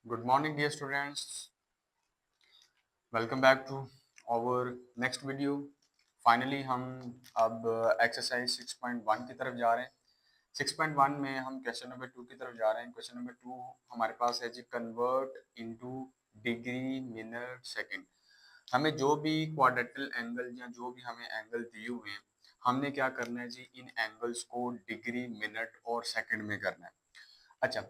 Good morning, dear students. Welcome back to our next video. Finally, हम अब exercise 6.1 की तरफ जा रहे हैं. 6.1 में हम क्वेश्चन नंबर 2 की तरफ जा रहे हैं. क्वेश्चन नंबर 2 हमारे पास है जी convert into degree minute second. हमें जो भी क्वाड्रेटल एंगल या जो भी हमें एंगल दिए हुए हैं, हमने क्या करना है जी, इन एंगल्स को डिग्री मिनट और सेकंड में करना है. अच्छा,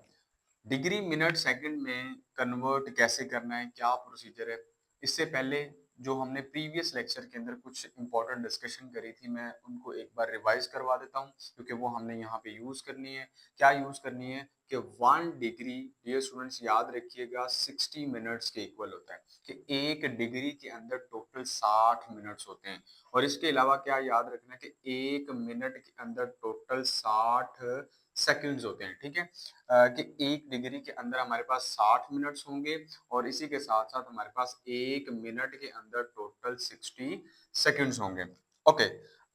डिग्री मिनट सेकंड में कन्वर्ट कैसे करना है, क्या प्रोसीजर है. इससे पहले जो हमने प्रीवियस लेक्चर के अंदर कुछ इंपॉर्टेंट डिस्कशन करी थी, मैं उनको एक बार रिवाइज करवा देता हूँ क्योंकि वो हमने यहाँ पे यूज करनी है. क्या यूज करनी है कि 1 डिग्री, डियर स्टूडेंट्स याद रखिएगा, 60 मिनट्स के इक्वल होता है कि 1 डिग्री के अंदर टोटल 60 मिनट्स होते हैं. और इसके अलावा क्या याद रखना है कि 1 मिनट के अंदर टोटल 60 सेकंड्स होते हैं. ठीक है, कि 1 डिग्री के अंदर हमारे पास 60 मिनट्स होंगे और इसी के साथ साथ हमारे पास 1 मिनट के अंदर टोटल 60 सेकंड्स होंगे. ओके,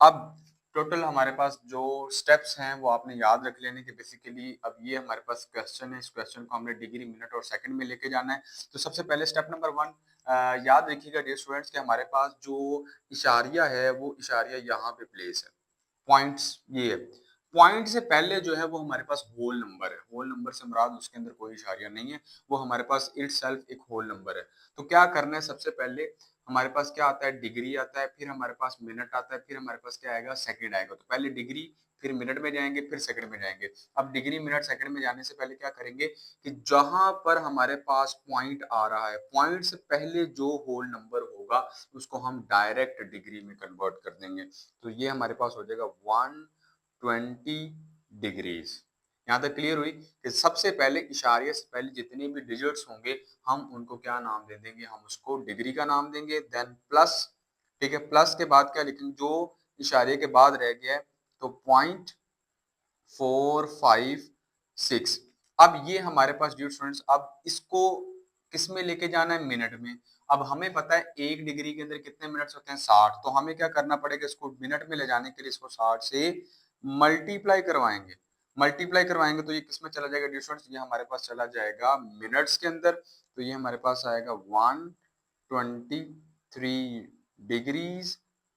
अब टोटल हमारे पास जो स्टेप्स हैं वो आपने याद रख लेने कि बेसिकली अब ये हमारे पास क्वेश्चन है, इस क्वेश्चन को हमने डिग्री मिनट और सेकंड में लेके जाना है. तो सबसे पहले स्टेप नंबर 1 याद रखिएगा डियर स्टूडेंट्स कि हमारे पास जो इशारिया है वो इशारिया यहाँ पे प्लेस है. पॉइंट्स ये है, पॉइंट से पहले जो है वो हमारे पास होल नंबर है. होल नंबर से मुराद उसके अंदर कोई इशारिया नहीं है, वो हमारे पास इटसेल्फ एक होल नंबर है. तो क्या करना है, सबसे पहले हमारे पास क्या आता है, डिग्री आता है, फिर हमारे पास मिनट आता है, फिर हमारे पास क्या आएगा, सेकंड आएगा. तो पहले डिग्री, फिर मिनट में जाएंगे, फिर सेकंड में जाएंगे. अब डिग्री मिनट सेकंड में जाने से पहले क्या करेंगे कि जहां पर हमारे पास पॉइंट आ रहा है, पॉइंट से पहले जो होल नंबर होगा उसको हम डायरेक्ट डिग्री में कन्वर्ट कर देंगे. तो ये हमारे पास हो जाएगा 120 डिग्रीज. यहाँ तक क्लियर हुई कि सबसे पहले इशारे से पहले जितने भी डिजिट्स होंगे हम उनको क्या नाम दे देंगे, हम उसको डिग्री का नाम देंगे. देन प्लस, ठीक है, प्लस के बाद क्या लिखेंगे, जो इशारे के बाद रह गया है, तो 0.456. अब ये हमारे पास डियर स्टूडेंट्स, अब इसको किस में लेके जाना है, मिनट में. अब हमें पता है 1 डिग्री के अंदर कितने मिनट्स होते हैं, 60. तो हमें क्या करना पड़ेगा, इसको मिनट में ले जाने के लिए इसको 60 से मल्टीप्लाई करवाएंगे. मल्टीप्लाई करवाएंगे तो ये किस में चला जाएगा डियर स्टूडेंट्स, ये हमारे पास चला जाएगा मिनट्स के अंदर. तो ये हमारे पास आएगा 123 डिग्रीज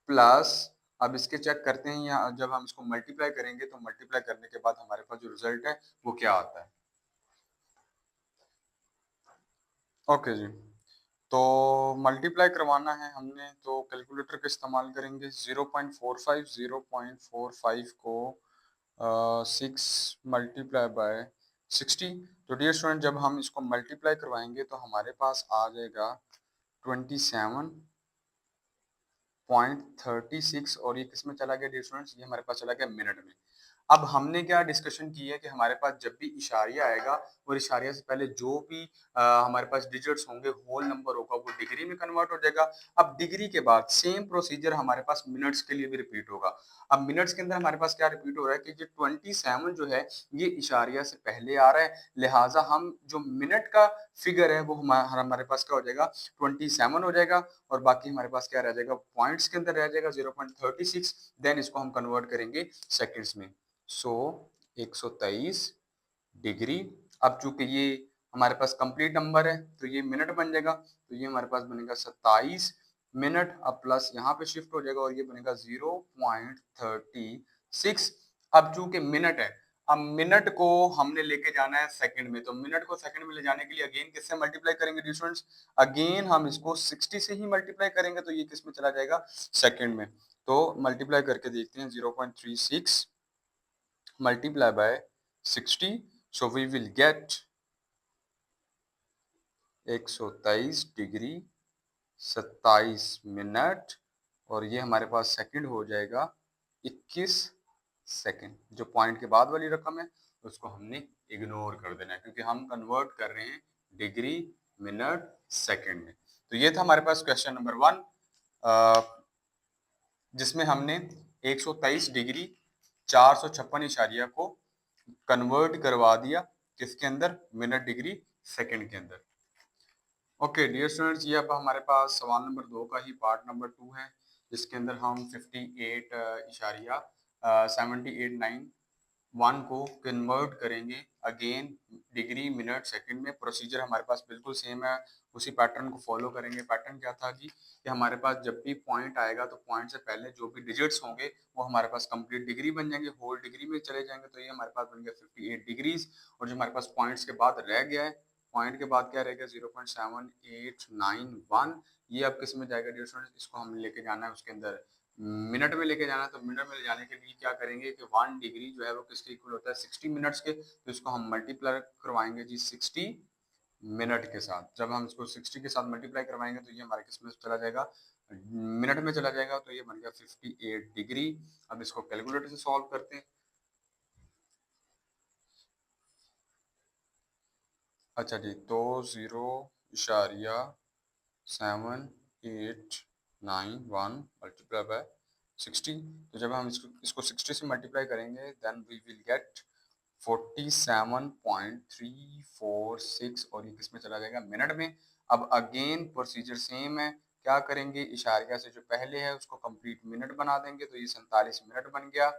प्लस. अब इसके चेक करते हैं, या जब हम इसको मल्टीप्लाई करेंगे तो मल्टीप्लाई करने के बाद हमारे पास जो रिजल्ट है वो क्या आता है. ओके जी, तो मल्टीप्लाई करवाना है हमने तो कैलकुलेटर का इस्तेमाल करेंगे. 0.45 को 6 मल्टीप्लाई बाय 60. तो डियर स्टूडेंट जब हम इसको मल्टीप्लाई करवाएंगे तो हमारे पास आ जाएगा 27.36. और ये किस में चला गया डियर स्टूडेंट्स, ये हमारे पास चला गया मिनट में. अब हमने क्या डिस्कशन की है कि हमारे पास जब भी इशारिया आएगा और इशारिया से पहले जो भी हमारे पास डिजिट्स होंगे, होल नंबर होगा, वो डिग्री में कन्वर्ट हो जाएगा. अब डिग्री के बाद सेम प्रोसीजर हमारे पास मिनट्स के लिए भी रिपीट होगा. अब मिनट्स के अंदर हमारे पास क्या रिपीट हो रहा है कि जो 27 जो है ये इशारिया से पहले आ रहा है, लिहाजा हम जो मिनट का फिगर है वो हमारे पास क्या हो जाएगा, 27 हो जाएगा. और बाकी हमारे पास क्या रह जाएगा, पॉइंट्स के अंदर रह जाएगा 0.36. देन इसको हम कन्वर्ट करेंगे सेकंड्स में. सो 123 डिग्री. अब चूंकि ये हमारे पास कंप्लीट नंबर है तो ये मिनट बन जाएगा, तो ये हमारे पास बनेगा 27 मिनट. अब प्लस यहाँ पे शिफ्ट हो जाएगा और ये बनेगा 0.36. अब चूंकि मिनट है, अब मिनट को हमने लेके जाना है सेकंड में, तो मिनट को सेकंड में ले जाने के लिए अगेन किससे मल्टीप्लाई करेंगे स्टूडेंट्स, अगेन हम इसको 60 से ही मल्टीप्लाई करेंगे. तो ये किस में चला जाएगा, सेकंड में. तो मल्टीप्लाई करके देखते हैं, 0.36 multiply by 60. So we will get 123 degree 27 minute. और ये हमारे पास सेकंड हो जाएगा 21 सेकंड. जो पॉइंट के बाद वाली रकम है उसको हमने इग्नोर कर देना है क्योंकि हम कन्वर्ट कर रहे हैं डिग्री मिनट सेकंड में. तो ये था हमारे पास क्वेश्चन नंबर 1 जिसमें हमने 123 डिग्री 456 इशारिया को कन्वर्ट करवा दिया किसके अंदर, मिनट डिग्री सेकंड के अंदर. ओके डियर स्टूडेंट्स, ये अब हमारे पास सवाल नंबर 2 का ही पार्ट नंबर 2 है जिसके अंदर हम 58 इशारिया 78 9 वन को कन्वर्ट करेंगे अगेन डिग्री मिनट सेकंड में। प्रोसीजर हमारे पास बिल्कुल सेम है, उसी पैटर्न को फॉलो करेंगे। पैटर्न क्या था कि हमारे पास जब भी पॉइंट आएगा तो पॉइंट से पहले जो भी डिजिट्स होंगे वो हमारे पास कंप्लीट डिग्री बन जाएंगे, होल डिग्री में चले जाएंगे। तो ये हमारे पास बन गया 58 डिग्रीज। और जो हमारे पास पॉइंट्स के बाद रह गया है, पॉइंट के बाद क्या रह गया 0.7891, ये अब किस में जाएगा डियर स्टूडेंट्स, इसको हम लेके जाना है उसके अंदर मिनट में लेके जाना। तो मिनट में ले जाने के लिए क्या करेंगे कि 1 डिग्री जो है वो किसके इक्वल होता है 60 मिनट्स के। तो इसको हम मल्टीप्लाई करवाएंगे जी 60 मिनट के साथ। जब हम इसको 60 के साथ मल्टीप्लाई करवाएंगे तो ये हमारे किस में चला जाएगा, मिनट में चला जाएगा। तो ये बन गया 58 डिग्री। अब इसको कैलकुलेटर से सॉल्व करते हैं। अच्छा जी, तो 0.7891 मल्टीप्लाई बाय 60। तो जब हम इसको 60 से मल्टीप्लाई करेंगे देन वी विल गेट 47.346 और ये किस में चला जाएगा मिनट में। अब अगेन प्रोसीजर सेम है, क्या करेंगे इशारिया से जो पहले है उसको कंप्लीट मिनट बना देंगे। तो ये 47 मिनट बन गया,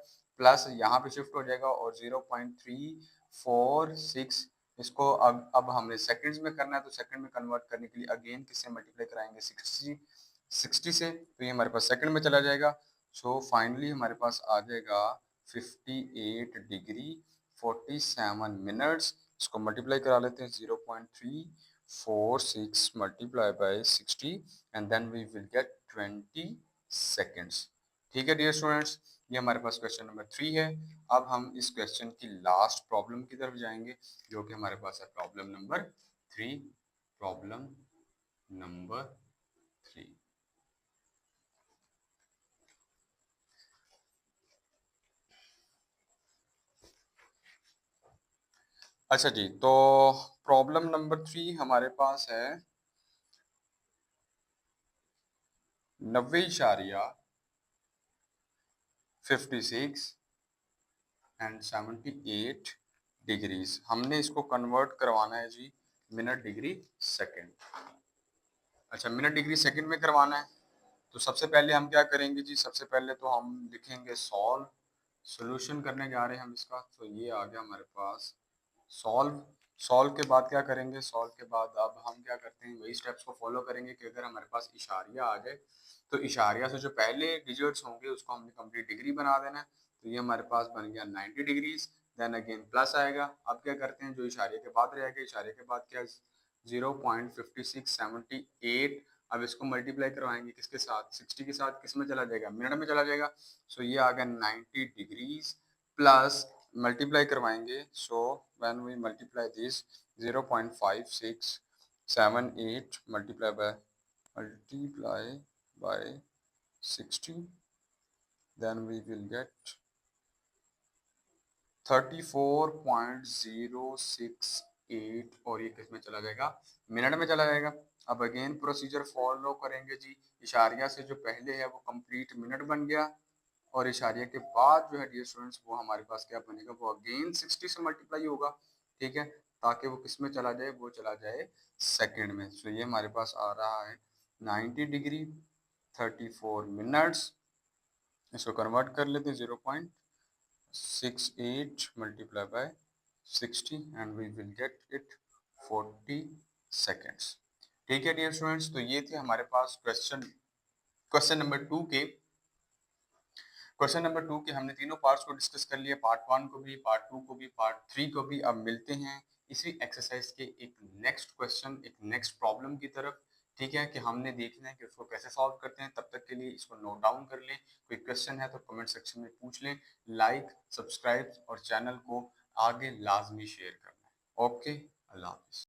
प्लस यहाँ पे शिफ्ट हो जाएगा और 0.346 इसको अब हमने सेकंड्स में करना है। तो सेकंड में कन्वर्ट करने के लिए अगेन किससे मल्टीप्लाई कराएंगे 60 से। तो ये हमारे पास सेकंड में चला जाएगा। सो फाइनली हमारे पास आ जाएगा 58 डिग्री 47 मिनट्स। इसको मल्टीप्लाई करा लेते हैं 0.346 multiply by 60 and then we will get 20 seconds. ठीक है डियर स्टूडेंट्स, ये हमारे पास क्वेश्चन नंबर 3 है। अब हम इस क्वेश्चन की लास्ट प्रॉब्लम की तरफ जाएंगे जो कि हमारे पास है प्रॉब्लम नंबर 3। Problem number 3। अच्छा जी, तो प्रॉब्लम नंबर 3 हमारे पास है 90.56 एंड 78 डिग्रीज। हमने इसको कन्वर्ट करवाना है जी मिनट डिग्री सेकंड। अच्छा, मिनट डिग्री सेकंड में करवाना है। तो सबसे पहले हम क्या करेंगे जी, सबसे पहले तो हम लिखेंगे सॉल्व, सोल्यूशन करने जा रहे हैं हम इसका। तो ये आ गया हमारे पास सॉल्व। सॉल्व के बाद क्या करेंगे, सॉल्व के बाद अब हम क्या करते हैं वही स्टेप्स को फॉलो करेंगे कि अगर हमारे पास इशारिया आ जाए तो इशारिया से जो पहले डिजिट्स होंगे उसको हमने कंप्लीट डिग्री बना देना है। तो ये हमारे पास बन गया 90 डिग्रीज। देन अगेन प्लस आएगा। अब क्या करते हैं जो इशारे के बाद रहेगा, इशारे के बाद क्या 0.5678। अब इसको मल्टीप्लाई करवाएंगे किसके साथ 60 के साथ, किस में चला जाएगा मिनट में चला जाएगा। सो ये आ गया 90 डिग्रीज प्लस मल्टीप्लाई करवाएंगे। So when we multiply this 0.5678 multiply by 60 then we will get 34.068 और ये किस में चला जाएगा मिनट में चला जाएगा। अब अगेन प्रोसीजर फॉलो करेंगे जी, इशारिया से जो पहले है वो कंप्लीट मिनट बन गया और इशारिया के बाद जो है डियर स्टूडेंट्स वो हमारे पास क्या बनेगा, वो अगेन 60 से मल्टीप्लाई होगा। ठीक है, ताकि वो किस में चला जाए, वो चला जाए सेकंड में। तो ये हमारे पास आ रहा है 90 डिग्री 34 मिनट्स। इसको कन्वर्ट कर लेते हैं 0.68 multiplied by 60 and we will get it 40 seconds। ठीक है डियर स्टूडेंट्स, तो ये थे हमारे पास क्वेश्चन नंबर 2 के। क्वेश्चन नंबर 2 के हमने तीनों पार्ट्स को डिस्कस कर लिया, पार्ट 1 को भी, पार्ट 2 को भी, पार्ट 3 को भी। अब मिलते हैं इसी एक्सरसाइज के एक नेक्स्ट क्वेश्चन, एक नेक्स्ट प्रॉब्लम की तरफ। ठीक है, कि हमने देखना है कि उसको कैसे सॉल्व करते हैं। तब तक के लिए इसको नोट डाउन कर लें, कोई क्वेश्चन है तो कमेंट सेक्शन में पूछ लें। लाइक, सब्सक्राइब और चैनल को आगे लाजमी शेयर करना है। ओके, अल्लाह हाफिज़।